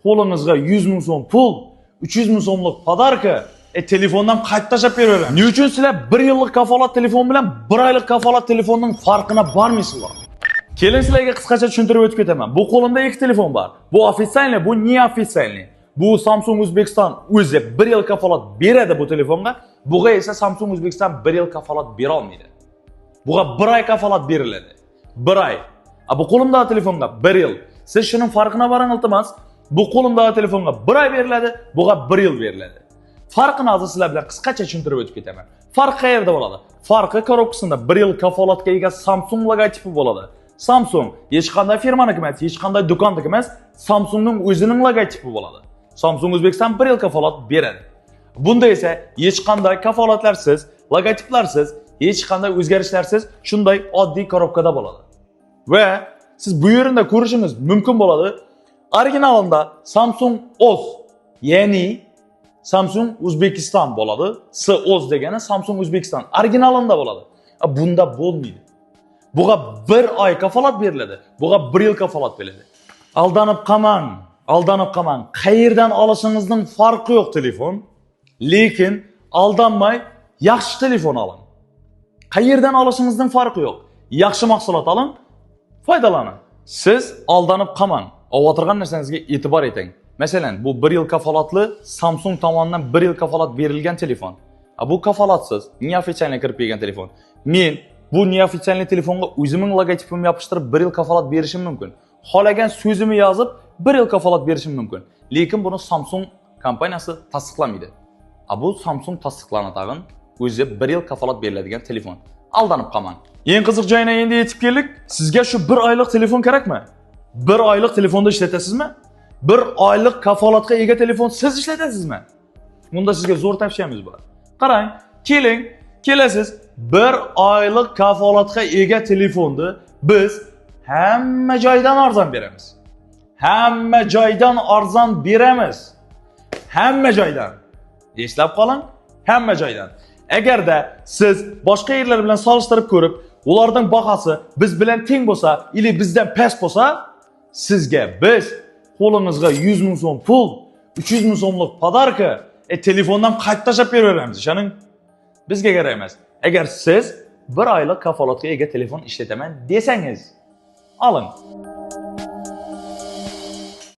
qo'lingizga 100 ming so'm pul, 300 ming so'mlik podarka, telefondan qayta tashab beraveramiz. Nima uchun sizlar 1 yillik kafolat telefon bilan 1 oylik kafolat telefonning farqini bilmaysizlar? Keling sizlarga qisqacha tushuntirib o'tib ketaman. Bu qo'limda ikki telefon bor. Bu ofitsialniy, bu neofitsialniy. Bu Samsung O'zbekiston o'zi 1 yil kafolat beradi bu telefonga. Buga esa Samsung O'zbekiston 1 yil kafolat bera olmaydi. Buga 1 oy kafolat beriladi. 1 oy. Bu qo'limdagi telefonga 1 yil. Siz shuning farqini baring iltimos. Bu qo'limdagi telefonga 1 oy beriladi, buga 1 yil beriladi. Farqini hozir sizlar bilan qisqacha tushuntirib o'tib ketaman. Farq qayerda bo'ladi? Farqi korobkasida 1 yil kafolatga ega Samsung logotipi bo'ladi. Samsung hech qanday firmaniki emas, hech qanday do'konniki emas, Samsungning o'zining logotipi bo'ladi. Samsung O'zbekiston 1 yil kafolat beradi. Bunda esa hech qanday kafolatlarsiz, logotiplarsiz, hech qanday o'zgarishlarsiz shunday oddiy korobkada bo'ladi. Va siz bu yerda ko'rishingiz mumkin bo'ladi. Originalida Samsung Oz, ya'ni Samsung O'zbekiston bo'ladi. Oz degani Samsung O'zbekiston originalida bo'ladi. Bunda bo'lmaydi. Buga 1 oy kafolat beriladi. Buga 1 yil kafolat beriladi. Aldanib qolmang. Qayerdan olishingizning farqi yo'q telefon. Lekin aldanmay yaxshi telefon oling. Qayerdan olishingizning farqi yo'q. Yaxshi mahsulot oling, foydalaning. Siz aldanib qolmang. O'tirgan narsangizga e'tibor eting. Masalan, bu 1 yil kafolatli Samsung tomonidan 1 yil kafolat berilgan telefon. Bu kafolatsiz, neofitsialniy kirib kelgan telefon. Men bu neofitsialniy telefonga o'zimning logotipimni yopishtirib 1 yil kafolat berishim mumkin. Xolagan so'zimni yozib 1 yil kafolat berishim mumkin. Lekin buni Samsung kompaniyasi tasdiqlamaydi. Bu Samsung tasdiqlarni tag'in o'zi 1 yil kafolat beriladigan telefon. Aldanib qolmang. Eng qiziq joyina endi yetib keldik. Sizga shu 1 oylik telefon kerakmi? 1 oylik telefonda ishlatasizmi? 1 oylik kafolatga ega telefon siz ishlatasizmi? Bunda sizga zo'r tavsiyamiz bor. Qarang, kelasiz 1 oylik kafolatga ega telefonni biz hamma joydan arzon beramiz. Hamma joydan. Eslab qoling, hamma joydan. Agarda siz boshqa yerlar bilan solishtirib ko'rib, ularning bahasi biz bilan teng bo'lsa, ili bizdan past bo'lsa, sizga biz qo'lingizga 100 ming so'm pul, 300 ming so'mlik podarka, telefondan qayta tashab beraveramiz. Ishoning, bizga kerak emas. Agar siz 1 oylik kafolatga ega telefon ishlataman desangiz, oling.